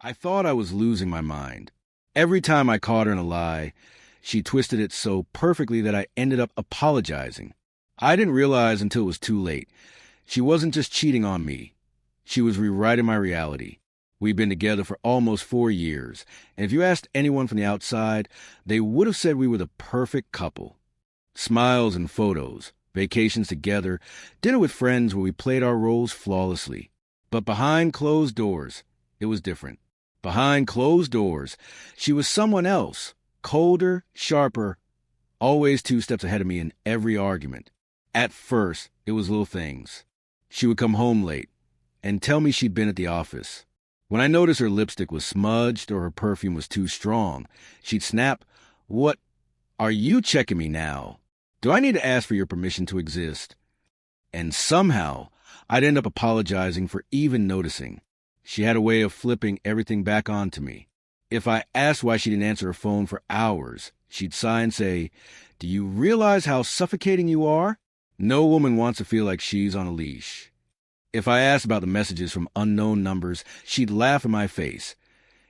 I thought I was losing my mind. Every time I caught her in a lie, she twisted it so perfectly that I ended up apologizing. I didn't realize until it was too late. She wasn't just cheating on me. She was rewriting my reality. We'd been together for almost 4 years, and if you asked anyone from the outside, they would have said we were the perfect couple. Smiles and photos, vacations together, dinner with friends where we played our roles flawlessly. But behind closed doors, it was different. Behind closed doors, she was someone else, colder, sharper, always 2 steps ahead of me in every argument. At first, it was little things. She would come home late and tell me she'd been at the office. When I noticed her lipstick was smudged or her perfume was too strong, she'd snap, "What? Are you checking me now? Do I need to ask for your permission to exist?" And somehow, I'd end up apologizing for even noticing. She had a way of flipping everything back onto me. If I asked why she didn't answer her phone for hours, she'd sigh and say, "Do you realize how suffocating you are?" No woman wants to feel like she's on a leash. If I asked about the messages from unknown numbers, she'd laugh in my face.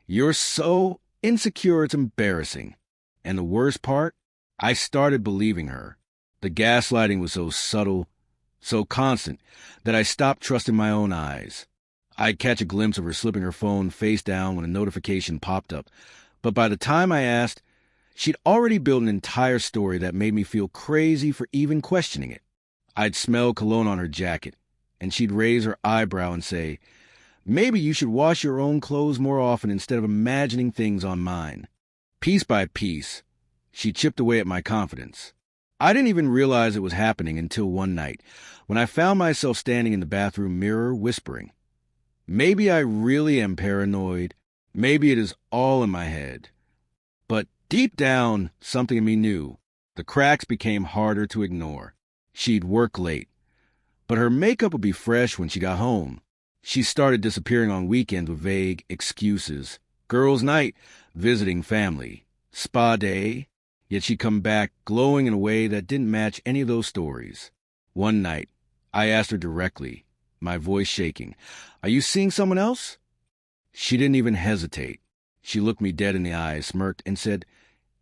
"You're so insecure, it's embarrassing." And the worst part? I started believing her. The gaslighting was so subtle, so constant, that I stopped trusting my own eyes. I'd catch a glimpse of her slipping her phone face down when a notification popped up. But by the time I asked, she'd already built an entire story that made me feel crazy for even questioning it. I'd smell cologne on her jacket, and she'd raise her eyebrow and say, "Maybe you should wash your own clothes more often instead of imagining things on mine." Piece by piece, she chipped away at my confidence. I didn't even realize it was happening until one night, when I found myself standing in the bathroom mirror whispering, "Maybe I really am paranoid. Maybe it is all in my head." But deep down, something in me knew. The cracks became harder to ignore. She'd work late, but her makeup would be fresh when she got home. She started disappearing on weekends with vague excuses. Girls' night, visiting family, spa day. Yet she'd come back glowing in a way that didn't match any of those stories. One night, I asked her directly, my voice shaking, "Are you seeing someone else?" She didn't even hesitate. She looked me dead in the eyes, smirked, and said,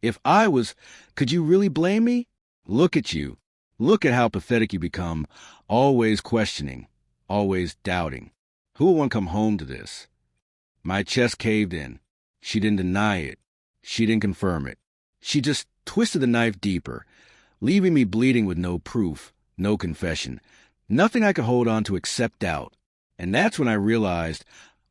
"If I was, could you really blame me? Look at you. Look at how pathetic you become, always questioning, always doubting. Who would want to come home to this?" My chest caved in. She didn't deny it. She didn't confirm it. She just twisted the knife deeper, leaving me bleeding with no proof, no confession, nothing I could hold on to except doubt. And that's when I realized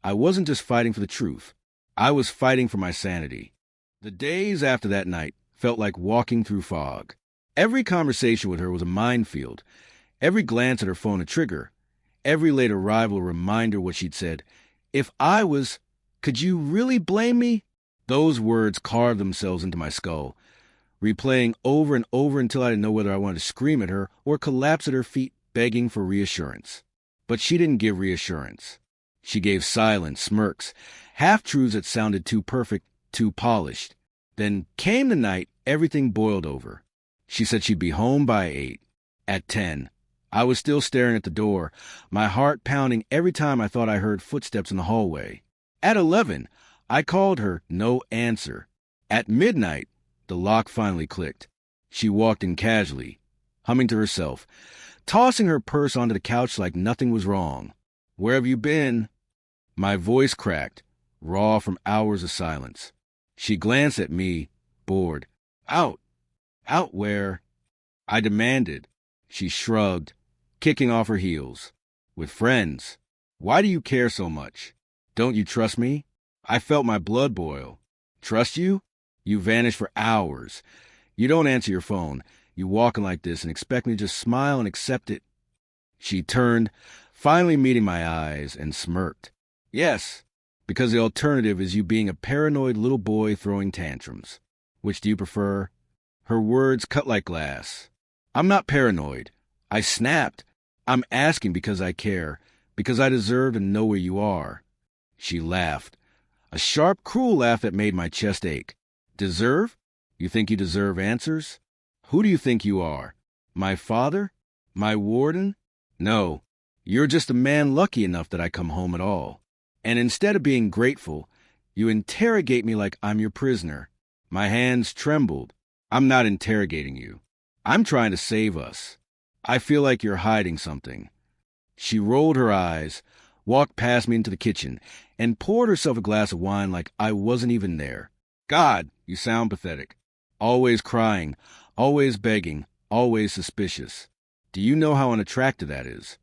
I wasn't just fighting for the truth. I was fighting for my sanity. The days after that night felt like walking through fog. Every conversation with her was a minefield. Every glance at her phone a trigger. Every late arrival a reminder what she'd said. "If I was, could you really blame me?" Those words carved themselves into my skull, replaying over and over until I didn't know whether I wanted to scream at her or collapse at her feet begging for reassurance. But she didn't give reassurance. She gave silent smirks, half-truths that sounded too perfect, too polished. Then came the night everything boiled over. She said she'd be home by 8. At 10, I was still staring at the door, my heart pounding every time I thought I heard footsteps in the hallway. At 11, I called her, no answer. At midnight, the lock finally clicked. She walked in casually, humming to herself, tossing her purse onto the couch like nothing was wrong. "Where have you been?" My voice cracked, raw from hours of silence. She glanced at me, bored. "Out. Out where?" I demanded. She shrugged, kicking off her heels. "With friends. Why do you care so much? Don't you trust me?" I felt my blood boil. "Trust you? You vanish for hours. You don't answer your phone. You walk in like this and expect me to just smile and accept it." She turned, finally meeting my eyes, and smirked. "Yes, because the alternative is you being a paranoid little boy throwing tantrums. Which do you prefer?" Her words cut like glass. "I'm not paranoid." I snapped. "I'm asking because I care, because I deserve to know where you are." She laughed. A sharp, cruel laugh that made my chest ache. "Deserve? You think you deserve answers? Who do you think you are? My father? My warden? No, you're just a man lucky enough that I come home at all." And instead of being grateful, You interrogate me like I'm your prisoner. My hands trembled. I'm not interrogating you. I'm trying to save us. I feel like you're hiding something. She rolled her eyes, walked past me into the kitchen, and poured herself a glass of wine like I wasn't even there. God, you sound pathetic. Always crying, always begging, always suspicious. Do you know how unattractive that is?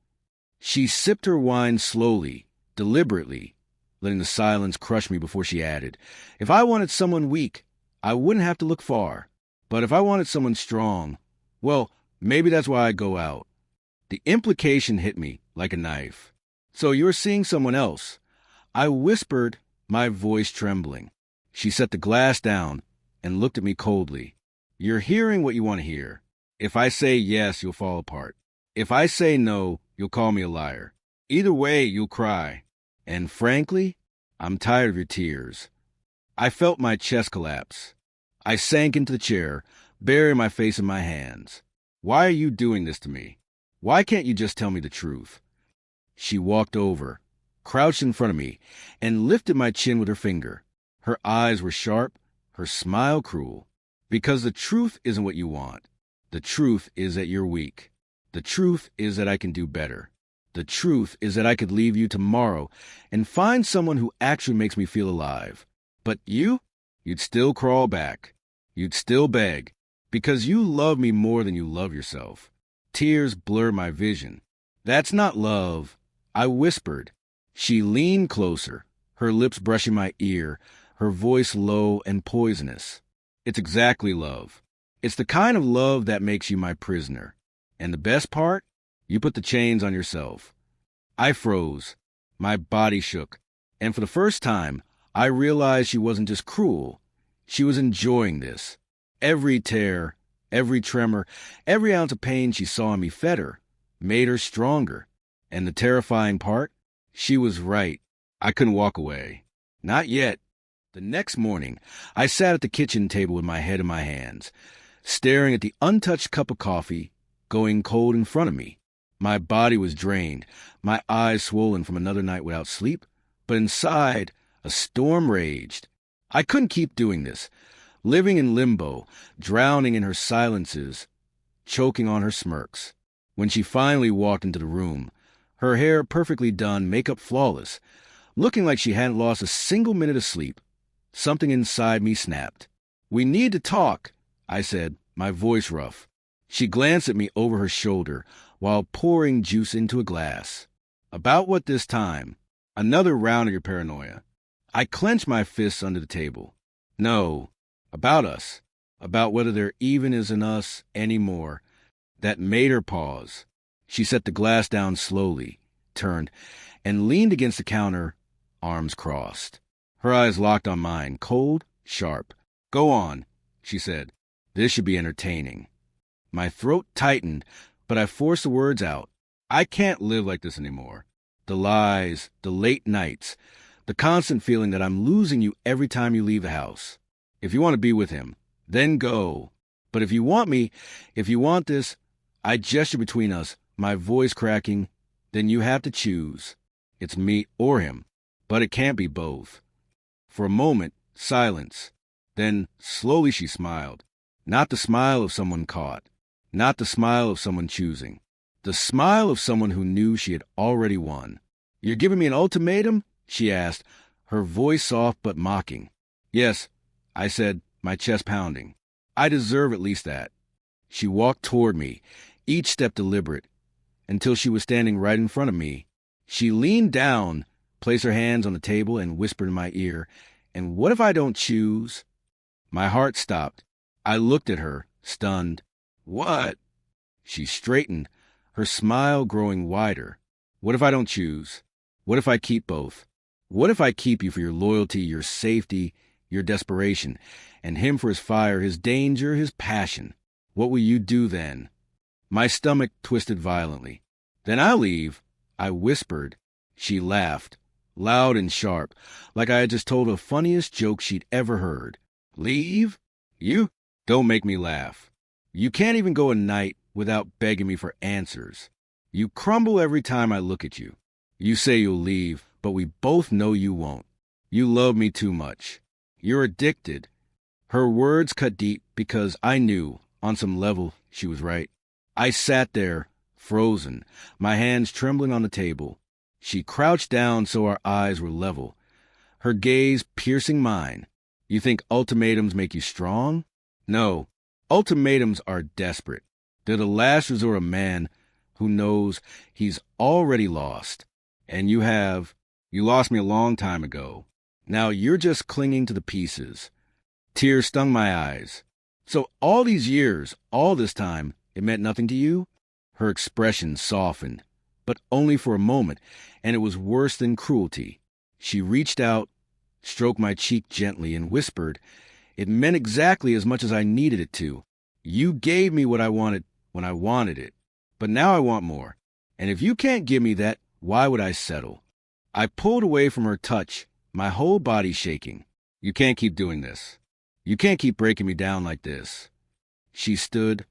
She sipped her wine slowly, deliberately, letting the silence crush me before she added, if I wanted someone weak, I wouldn't have to look far. But if I wanted someone strong, well, maybe that's why I go out. The implication hit me like a knife. So you're seeing someone else. I whispered, my voice trembling. She set the glass down and looked at me coldly. You're hearing what you want to hear. If I say yes, you'll fall apart. If I say no, you'll call me a liar. Either way, you'll cry. And frankly, I'm tired of your tears. I felt my chest collapse. I sank into the chair, burying my face in my hands. Why are you doing this to me? Why can't you just tell me the truth? She walked over, crouched in front of me, and lifted my chin with her finger. Her eyes were sharp, her smile cruel. Because the truth isn't what you want. The truth is that you're weak. The truth is that I can do better. The truth is that I could leave you tomorrow and find someone who actually makes me feel alive. But you'd still crawl back. You'd still beg. Because you love me more than you love yourself. Tears blur my vision. That's not love, I whispered. She leaned closer, her lips brushing my ear, her voice low and poisonous. It's exactly love. It's the kind of love that makes you my prisoner. And the best part? You put the chains on yourself. I froze. My body shook. And for the first time, I realized she wasn't just cruel. She was enjoying this. Every tear, every tremor, every ounce of pain she saw in me fed her, made her stronger. And the terrifying part? She was right. I couldn't walk away. Not yet. The next morning, I sat at the kitchen table with my head in my hands, staring at the untouched cup of coffee going cold in front of me. My body was drained, my eyes swollen from another night without sleep, but inside, a storm raged. I couldn't keep doing this, living in limbo, drowning in her silences, choking on her smirks. When she finally walked into the room, her hair perfectly done, makeup flawless, looking like she hadn't lost a single minute of sleep, something inside me snapped. We need to talk, I said, my voice rough. She glanced at me over her shoulder while pouring juice into a glass. About what this time? Another round of your paranoia. I clenched my fists under the table. No, about us. About whether there even is an us anymore. That made her pause. She set the glass down slowly, turned, and leaned against the counter, arms crossed. Her eyes locked on mine, cold, sharp. Go on, she said. This should be entertaining. My throat tightened, but I forced the words out. I can't live like this anymore. The lies, the late nights, the constant feeling that I'm losing you every time you leave the house. If you want to be with him, then go. But if you want me, if you want this, I gesture between us, my voice cracking, then you have to choose. It's me or him, but it can't be both. For a moment, silence. Then, slowly she smiled. Not the smile of someone caught. Not the smile of someone choosing. The smile of someone who knew she had already won. You're giving me an ultimatum? She asked, her voice soft but mocking. Yes, I said, my chest pounding. I deserve at least that. She walked toward me, each step deliberate, until she was standing right in front of me. She leaned down, placed her hands on the table, and whispered in my ear, and what if I don't choose? My heart stopped. I looked at her, stunned. What? She straightened, her smile growing wider. What if I don't choose? What if I keep both? What if I keep you for your loyalty, your safety, your desperation, and him for his fire, his danger, his passion? What will you do then? My stomach twisted violently. Then I'll leave, I whispered. She laughed, loud and sharp, like I had just told the funniest joke she'd ever heard. Leave? You? Don't make me laugh. You can't even go a night without begging me for answers. You crumble every time I look at you. You say you'll leave, but we both know you won't. You love me too much. You're addicted. Her words cut deep because I knew, on some level, she was right. I sat there, frozen, my hands trembling on the table. She crouched down so our eyes were level, her gaze piercing mine. You think ultimatums make you strong? No, ultimatums are desperate. They're the last resort of a man who knows he's already lost. And you lost me a long time ago. Now you're just clinging to the pieces. Tears stung my eyes. So all these years, all this time, it meant nothing to you? Her expression softened, but only for a moment, and it was worse than cruelty. She reached out, stroked my cheek gently, and whispered, "It meant exactly as much as I needed it to. You gave me what I wanted when I wanted it. But now I want more. And if you can't give me that, why would I settle?" I pulled away from her touch, my whole body shaking. "You can't keep doing this. You can't keep breaking me down like this." She stood,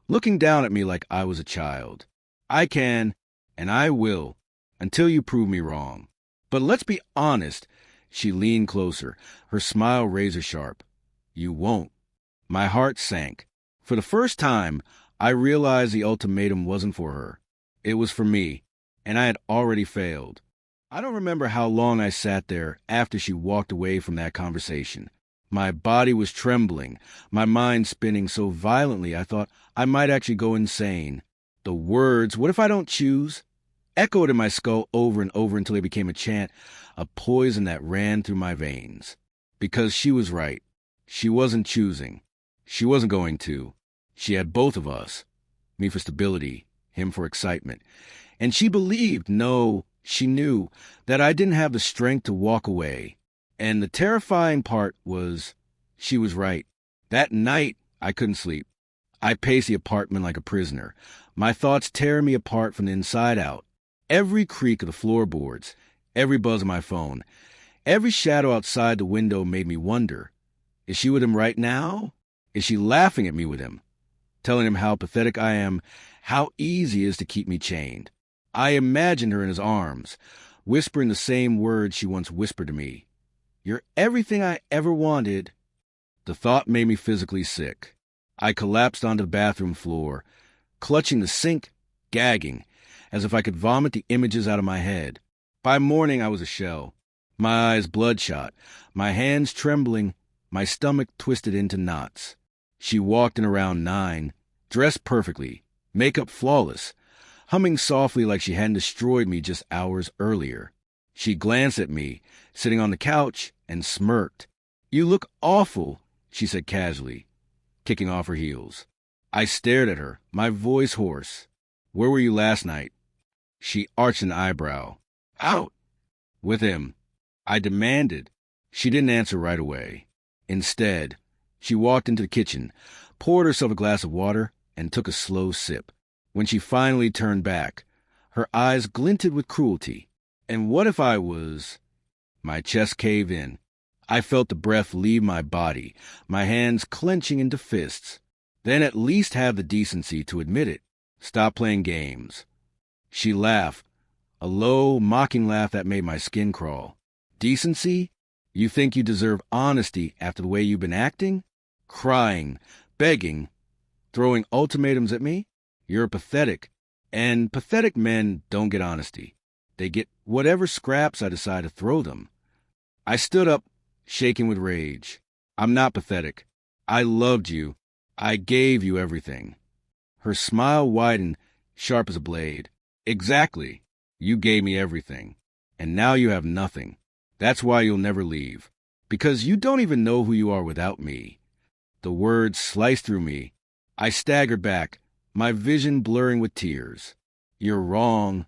looking down at me like I was a child. "I can, and I will, until you prove me wrong. But let's be honest." She leaned closer, her smile razor sharp. "You won't." My heart sank. For the first time, I realized the ultimatum wasn't for her. It was for me, and I had already failed. I don't remember how long I sat there after she walked away from that conversation. My body was trembling, my mind spinning so violently I thought I might actually go insane. The words, "What if I don't choose?" echoed in my skull over and over until they became a chant, a poison that ran through my veins. Because she was right. She wasn't choosing. She wasn't going to. She had both of us. Me for stability, him for excitement. And she believed, no, she knew, that I didn't have the strength to walk away. And the terrifying part was, she was right. That night, I couldn't sleep. I paced the apartment like a prisoner, my thoughts tearing me apart from the inside out. Every creak of the floorboards, every buzz of my phone, every shadow outside the window made me wonder, is she with him right now? Is she laughing at me with him? Telling him how pathetic I am, how easy it is to keep me chained. I imagined her in his arms, whispering the same words she once whispered to me. "You're everything I ever wanted." The thought made me physically sick. I collapsed onto the bathroom floor, clutching the sink, gagging, as if I could vomit the images out of my head. By morning, I was a shell, my eyes bloodshot, my hands trembling, my stomach twisted into knots. She walked in around 9, dressed perfectly, makeup flawless, humming softly like she hadn't destroyed me just hours earlier. She glanced at me, sitting on the couch, and smirked. "You look awful," she said casually, kicking off her heels. I stared at her, my voice hoarse. "Where were you last night?" She arched an eyebrow. "Out." "With him." I demanded. She didn't answer right away. Instead, she walked into the kitchen, poured herself a glass of water, and took a slow sip. When she finally turned back, her eyes glinted with cruelty. And what if I was... My chest caved in. I felt the breath leave my body, my hands clenching into fists. Then at least have the decency to admit it. Stop playing games. She laughed, a low, mocking laugh that made my skin crawl. Decency? You think you deserve honesty after the way you've been acting? Crying, begging, throwing ultimatums at me? You're pathetic. And pathetic men don't get honesty. They get whatever scraps I decide to throw them. I stood up, shaking with rage. I'm not pathetic. I loved you. I gave you everything. Her smile widened, sharp as a blade. Exactly. You gave me everything. And now you have nothing. That's why you'll never leave. Because you don't even know who you are without me. The words sliced through me. I staggered back, my vision blurring with tears. You're wrong,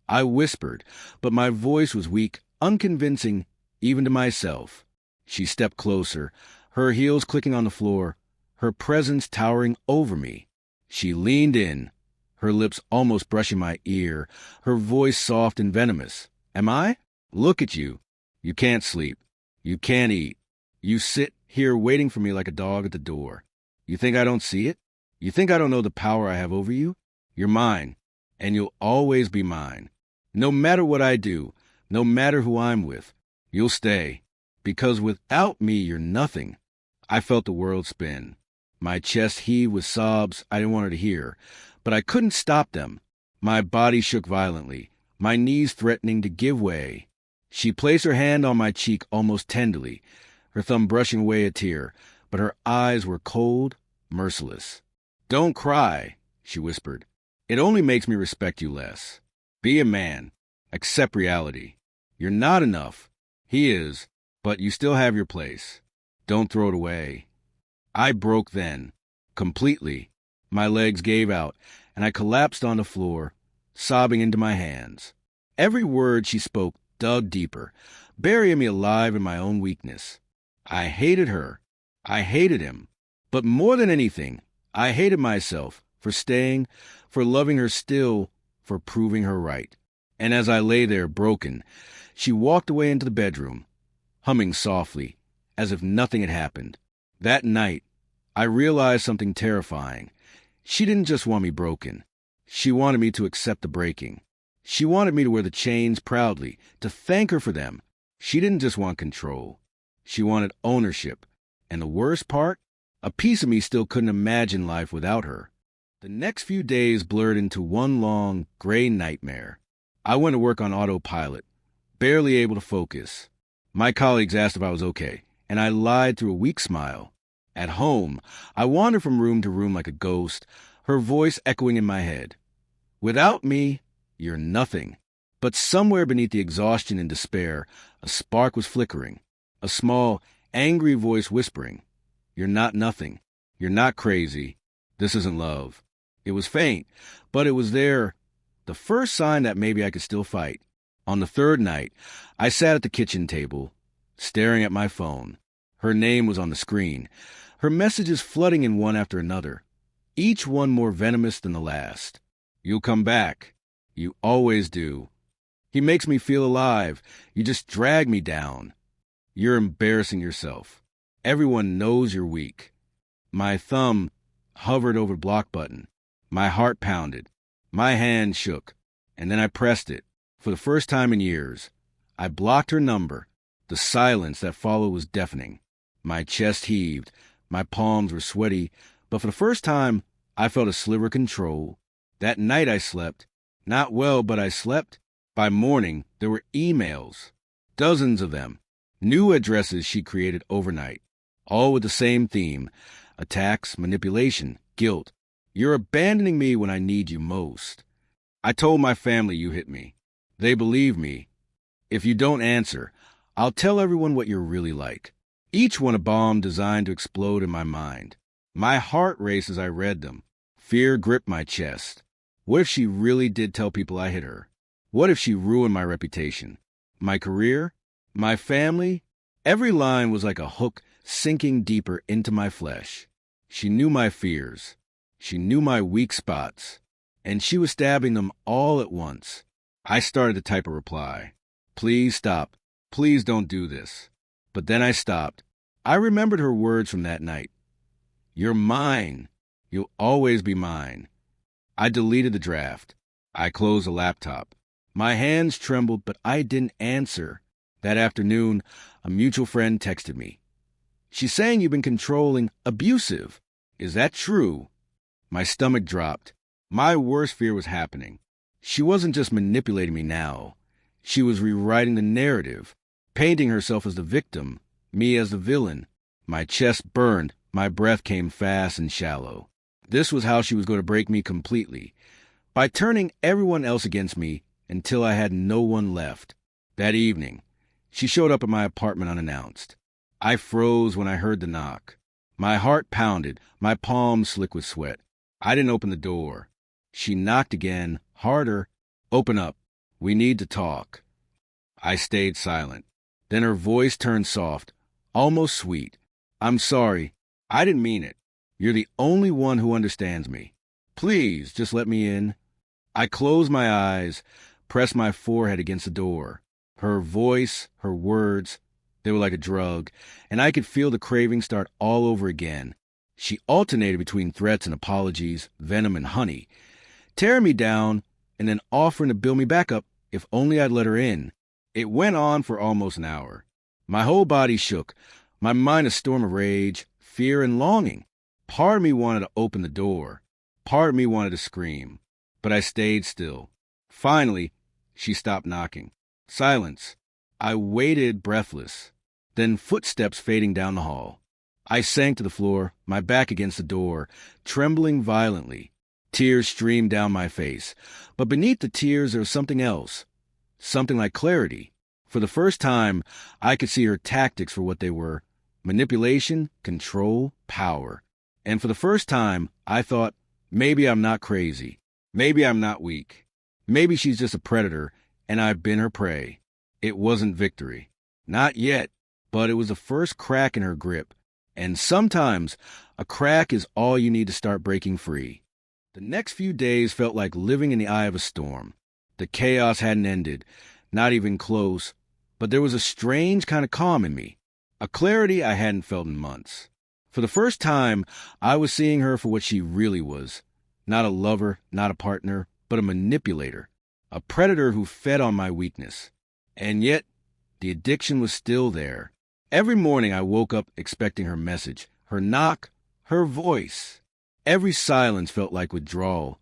I whispered, but my voice was weak, unconvincing, even to myself. She stepped closer, her heels clicking on the floor, her presence towering over me. She leaned in, her lips almost brushing my ear, her voice soft and venomous. Am I? Look at you. You can't sleep. You can't eat. You sit here waiting for me like a dog at the door. You think I don't see it? You think I don't know the power I have over you? You're mine, and you'll always be mine. No matter what I do, no matter who I'm with, you'll stay. Because without me, you're nothing. I felt the world spin. My chest heaved with sobs I didn't want her to hear, but I couldn't stop them. My body shook violently, my knees threatening to give way. She placed her hand on my cheek almost tenderly, her thumb brushing away a tear, but her eyes were cold, merciless. "Don't cry," she whispered. "It only makes me respect you less. Be a man. Accept reality. You're not enough. He is, but you still have your place. Don't throw it away." I broke then, completely. My legs gave out, and I collapsed on the floor, sobbing into my hands. Every word she spoke dug deeper, burying me alive in my own weakness. I hated her. I hated him. But more than anything, I hated myself for staying, for loving her still, for proving her right. And as I lay there broken, she walked away into the bedroom, humming softly, as if nothing had happened. That night, I realized something terrifying. She didn't just want me broken. She wanted me to accept the breaking. She wanted me to wear the chains proudly, to thank her for them. She didn't just want control. She wanted ownership. And the worst part? A piece of me still couldn't imagine life without her. The next few days blurred into one long, gray nightmare. I went to work on autopilot, barely able to focus. My colleagues asked if I was okay, and I lied through a weak smile. At home, I wandered from room to room like a ghost, her voice echoing in my head. "Without me, you're nothing." But somewhere beneath the exhaustion and despair, a spark was flickering, a small, angry voice whispering, "You're not nothing. You're not crazy. This isn't love." It was faint, but it was there, the first sign that maybe I could still fight. On the third night, I sat at the kitchen table, staring at my phone. Her name was on the screen, her messages flooding in one after another, each one more venomous than the last. "You'll come back. You always do. He makes me feel alive. You just drag me down. You're embarrassing yourself. Everyone knows you're weak." My thumb hovered over the block button. My heart pounded. My hand shook. And then I pressed it. For the first time in years, I blocked her number. The silence that followed was deafening. My chest heaved. My palms were sweaty. But for the first time, I felt a sliver of control. That night I slept. Not well, but I slept. By morning, there were emails. Dozens of them. New addresses she created overnight. All with the same theme. Attacks, manipulation, guilt. "You're abandoning me when I need you most." I told my family you hit me. They believe me. "If you don't answer, I'll tell everyone what you're really like." Each one a bomb designed to explode in my mind. My heart raced as I read them. Fear gripped my chest. What if she really did tell people I hit her? What if she ruined my reputation? My career? My family? Every line was like a hook sinking deeper into my flesh. She knew my fears. She knew my weak spots. And she was stabbing them all at once. I started to type a reply. "Please stop. Please don't do this." But then I stopped. I remembered her words from that night. "You're mine. You'll always be mine." I deleted the draft. I closed the laptop. My hands trembled, but I didn't answer. That afternoon, a mutual friend texted me. "She's saying you've been controlling, abusive. Is that true?" My stomach dropped. My worst fear was happening. She wasn't just manipulating me now. She was rewriting the narrative, painting herself as the victim, me as the villain. My chest burned. My breath came fast and shallow. This was how she was going to break me completely, by turning everyone else against me until I had no one left. That evening, she showed up at my apartment unannounced. I froze when I heard the knock. My heart pounded, my palms slick with sweat. I didn't open the door. She knocked again, harder. "Open up. We need to talk." I stayed silent. Then her voice turned soft, almost sweet. "I'm sorry. I didn't mean it. You're the only one who understands me. Please, just let me in." I closed my eyes, pressed my forehead against the door. Her voice, her words, they were like a drug, and I could feel the craving start all over again. She alternated between threats and apologies, venom and honey, tearing me down and then offering to build me back up if only I'd let her in. It went on for almost an hour. My whole body shook, my mind a storm of rage, fear, and longing. Part of me wanted to open the door. Part of me wanted to scream. But I stayed still. Finally, she stopped knocking. Silence. I waited breathless. Then footsteps fading down the hall. I sank to the floor, my back against the door, trembling violently. Tears streamed down my face. But beneath the tears there was something else. Something like clarity. For the first time, I could see her tactics for what they were. Manipulation, control, power. And for the first time, I thought, maybe I'm not crazy. Maybe I'm not weak. Maybe she's just a predator, and I've been her prey. It wasn't victory. Not yet, but it was the first crack in her grip. And sometimes, a crack is all you need to start breaking free. The next few days felt like living in the eye of a storm. The chaos hadn't ended, not even close, but there was a strange kind of calm in me, a clarity I hadn't felt in months. For the first time, I was seeing her for what she really was. Not a lover, not a partner, but a manipulator. A predator who fed on my weakness. And yet, the addiction was still there. Every morning I woke up expecting her message, her knock, her voice. Every silence felt like withdrawal.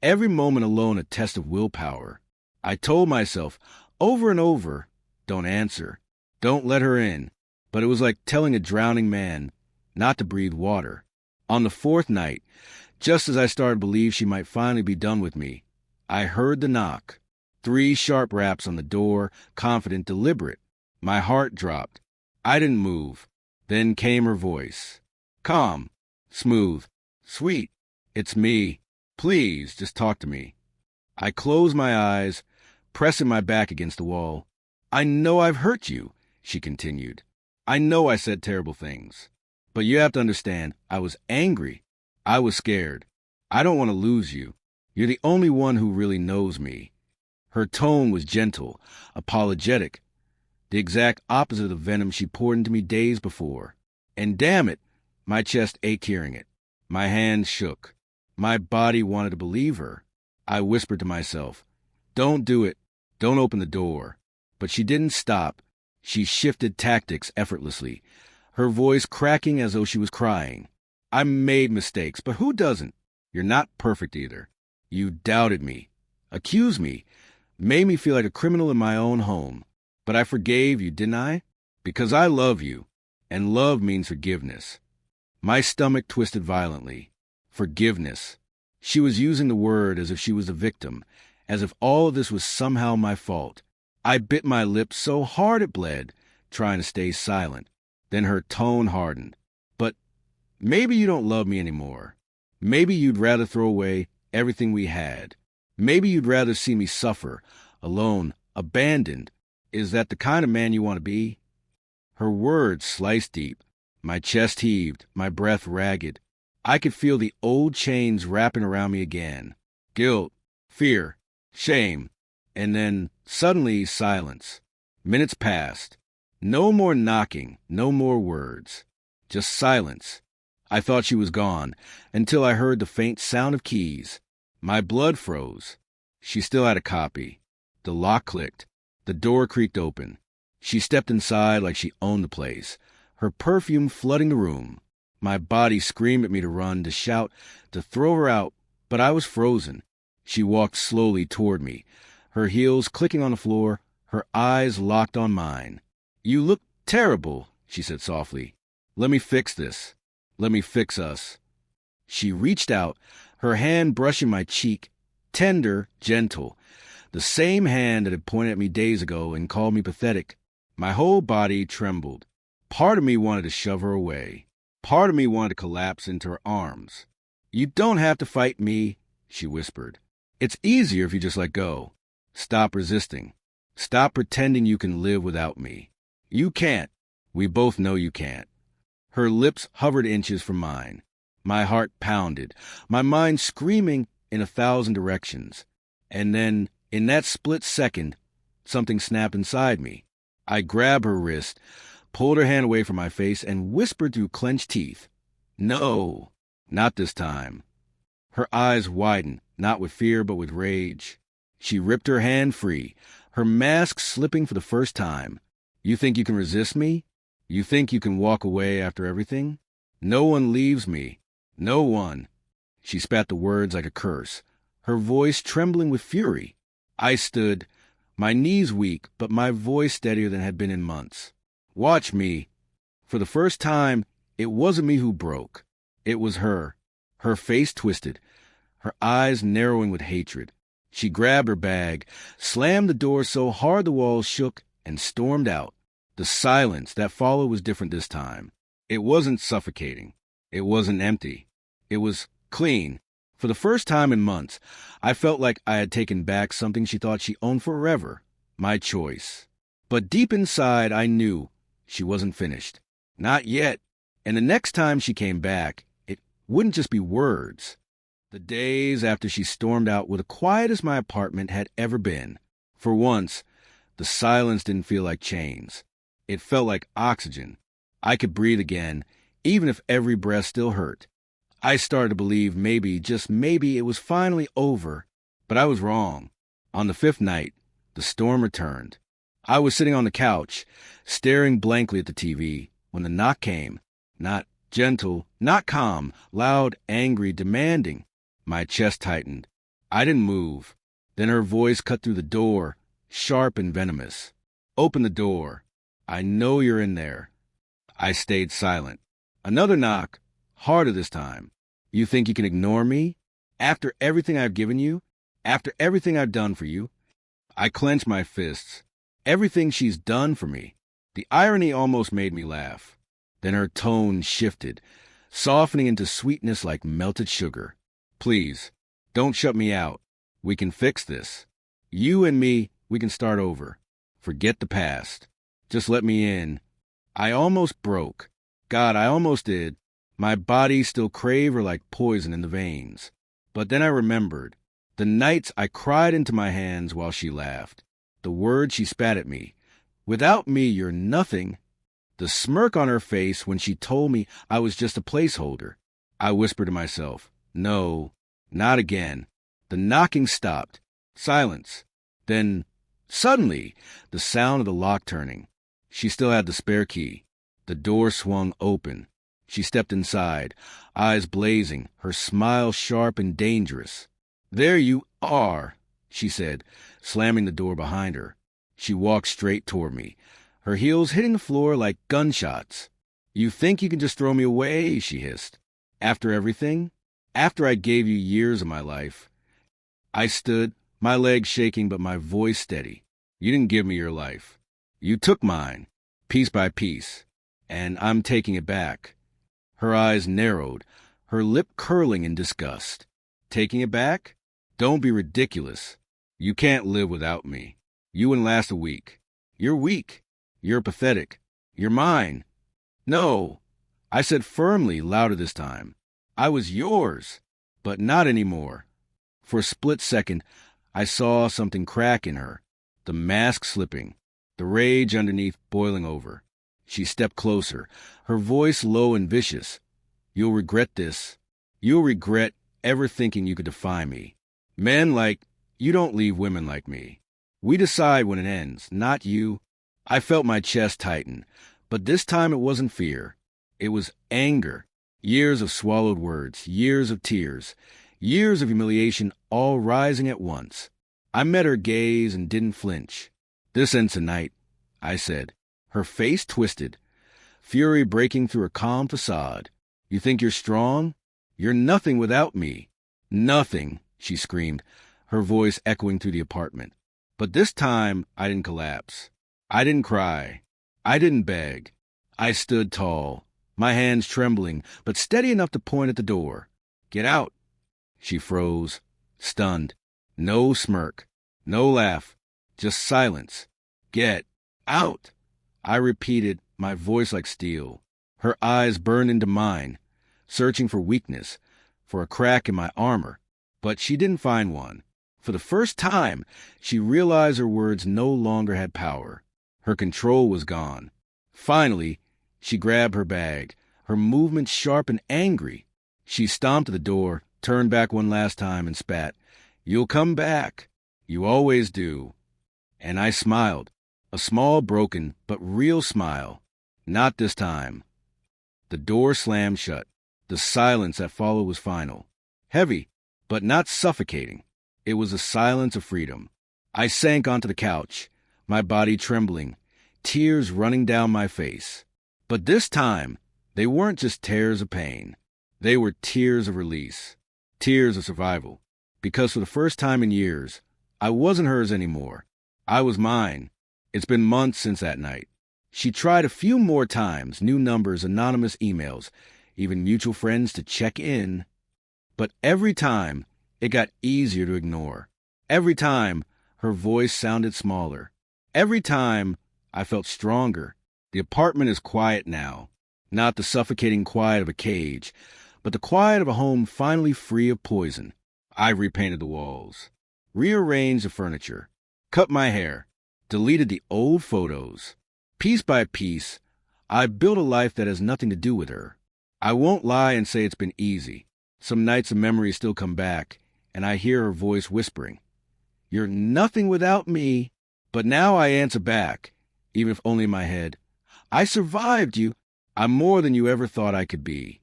Every moment alone a test of willpower. I told myself, over and over, don't answer. Don't let her in. But it was like telling a drowning man not to breathe water. On the fourth night, just as I started to believe she might finally be done with me, I heard the knock. 3 sharp raps on the door, confident, deliberate. My heart dropped. I didn't move. Then came her voice. Calm, smooth, sweet. It's me. Please, just talk to me. I closed my eyes, pressing my back against the wall. I know I've hurt you, she continued. I know I said terrible things. But you have to understand, I was angry. I was scared. I don't want to lose you. You're the only one who really knows me. Her tone was gentle, apologetic, the exact opposite of the venom she poured into me days before. And damn it, my chest ached hearing it. My hands shook. My body wanted to believe her. I whispered to myself, don't do it. Don't open the door. But she didn't stop. She shifted tactics effortlessly, her voice cracking as though she was crying. I made mistakes, but who doesn't? You're not perfect either. You doubted me, accused me, made me feel like a criminal in my own home. But I forgave you, didn't I? Because I love you, and love means forgiveness. My stomach twisted violently. Forgiveness. She was using the word as if she was the victim, as if all of this was somehow my fault. I bit my lip so hard it bled, trying to stay silent. Then her tone hardened. But maybe you don't love me anymore. Maybe you'd rather throw away everything we had. Maybe you'd rather see me suffer, alone, abandoned. Is that the kind of man you want to be? Her words sliced deep. My chest heaved, my breath ragged. I could feel the old chains wrapping around me again. Guilt, fear, shame, and then suddenly silence. Minutes passed. No more knocking, no more words. Just silence. I thought she was gone, until I heard the faint sound of keys. My blood froze. She still had a copy. The lock clicked. The door creaked open. She stepped inside like she owned the place, her perfume flooding the room. My body screamed at me to run, to shout, to throw her out, but I was frozen. She walked slowly toward me, her heels clicking on the floor, her eyes locked on mine. You look terrible, she said softly. Let me fix this. Let me fix us. She reached out, her hand brushing my cheek, tender, gentle, the same hand that had pointed at me days ago and called me pathetic. My whole body trembled. Part of me wanted to shove her away. Part of me wanted to collapse into her arms. You don't have to fight me, she whispered. It's easier if you just let go. Stop resisting. Stop pretending you can live without me. You can't. We both know you can't. Her lips hovered inches from mine. My heart pounded, my mind screaming in 1,000 directions. And then, in that split second, something snapped inside me. I grabbed her wrist, pulled her hand away from my face, and whispered through clenched teeth, No, not this time. Her eyes widened, not with fear but with rage. She ripped her hand free, her mask slipping for the first time. You think you can resist me? You think you can walk away after everything? No one leaves me. No one. She spat the words like a curse, her voice trembling with fury. I stood, my knees weak, but my voice steadier than had been in months. Watch me. For the first time, it wasn't me who broke. It was her. Her face twisted, her eyes narrowing with hatred. She grabbed her bag, slammed the door so hard the walls shook, and stormed out. The silence that followed was different this time. It wasn't suffocating. It wasn't empty. It was clean. For the first time in months, I felt like I had taken back something she thought she owned forever. My choice. But deep inside, I knew she wasn't finished. Not yet. And the next time she came back, it wouldn't just be words. The days after she stormed out were the quietest my apartment had ever been. For once, the silence didn't feel like chains. It felt like oxygen. I could breathe again, even if every breath still hurt. I started to believe maybe, just maybe, it was finally over. But I was wrong. On the fifth night, the storm returned. I was sitting on the couch, staring blankly at the TV, when the knock came. Not gentle, not calm, loud, angry, demanding. My chest tightened. I didn't move. Then her voice cut through the door, sharp and venomous. Open the door. I know you're in there. I stayed silent. Another knock, harder this time. You think you can ignore me? After everything I've given you? After everything I've done for you? I clenched my fists. Everything she's done for me. The irony almost made me laugh. Then her tone shifted, softening into sweetness like melted sugar. Please, don't shut me out. We can fix this. You and me, we can start over. Forget the past. Just let me in. I almost broke. God, I almost did. My body still craved her like poison in the veins. But then I remembered. The nights I cried into my hands while she laughed. The words she spat at me. Without me, you're nothing. The smirk on her face when she told me I was just a placeholder. I whispered to myself, no, not again. The knocking stopped. Silence. Then, suddenly, the sound of the lock turning. She still had the spare key. The door swung open. She stepped inside, eyes blazing, her smile sharp and dangerous. There you are, she said, slamming the door behind her. She walked straight toward me, her heels hitting the floor like gunshots. You think you can just throw me away, she hissed. After everything? After I gave you years of my life. I stood, my legs shaking but my voice steady. You didn't give me your life. You took mine, piece by piece, and I'm taking it back. Her eyes narrowed, her lip curling in disgust. Taking it back? Don't be ridiculous. You can't live without me. You wouldn't last a week. You're weak. You're pathetic. You're mine. No, I said firmly, louder this time. I was yours, but not anymore. For a split second, I saw something crack in her, the mask slipping, the rage underneath boiling over. She stepped closer, her voice low and vicious. You'll regret this. You'll regret ever thinking you could defy me. Men like you don't leave women like me. We decide when it ends, not you. I felt my chest tighten, but this time it wasn't fear. It was anger. Years of swallowed words, years of tears, years of humiliation all rising at once. I met her gaze and didn't flinch. This ends tonight, I said. Her face twisted, fury breaking through her calm facade. You think you're strong? You're nothing without me. Nothing, she screamed, her voice echoing through the apartment. But this time, I didn't collapse. I didn't cry. I didn't beg. I stood tall, my hands trembling, but steady enough to point at the door. Get out. She froze, stunned. No smirk, no laugh, just silence. Get out. I repeated, my voice like steel. Her eyes burned into mine, searching for weakness, for a crack in my armor. But she didn't find one. For the first time, she realized her words no longer had power. Her control was gone. Finally, she grabbed her bag, her movement sharp and angry. She stomped to the door, turned back one last time, and spat. You'll come back. You always do. And I smiled. A small, broken, but real smile. Not this time. The door slammed shut. The silence that followed was final. Heavy, but not suffocating. It was a silence of freedom. I sank onto the couch, my body trembling, tears running down my face. But this time, they weren't just tears of pain. They were tears of release, tears of survival. Because for the first time in years, I wasn't hers anymore. I was mine. It's been months since that night. She tried a few more times, new numbers, anonymous emails, even mutual friends to check in. But every time, it got easier to ignore. Every time, her voice sounded smaller. Every time, I felt stronger. The apartment is quiet now. Not the suffocating quiet of a cage, but the quiet of a home finally free of poison. I repainted the walls, rearranged the furniture, cut my hair, deleted the old photos. Piece by piece, I built a life that has nothing to do with her. I won't lie and say it's been easy. Some nights of memories still come back, and I hear her voice whispering, "You're nothing without me." But now I answer back, even if only in my head, "I survived you. I'm more than you ever thought I could be."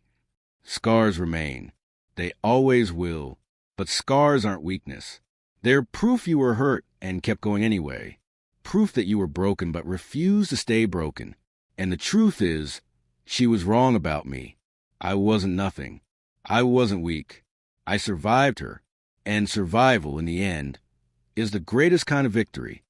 Scars remain. They always will. But scars aren't weakness. They're proof you were hurt and kept going anyway. Proof that you were broken but refused to stay broken. And the truth is, she was wrong about me. I wasn't nothing. I wasn't weak. I survived her. And survival, in the end, is the greatest kind of victory.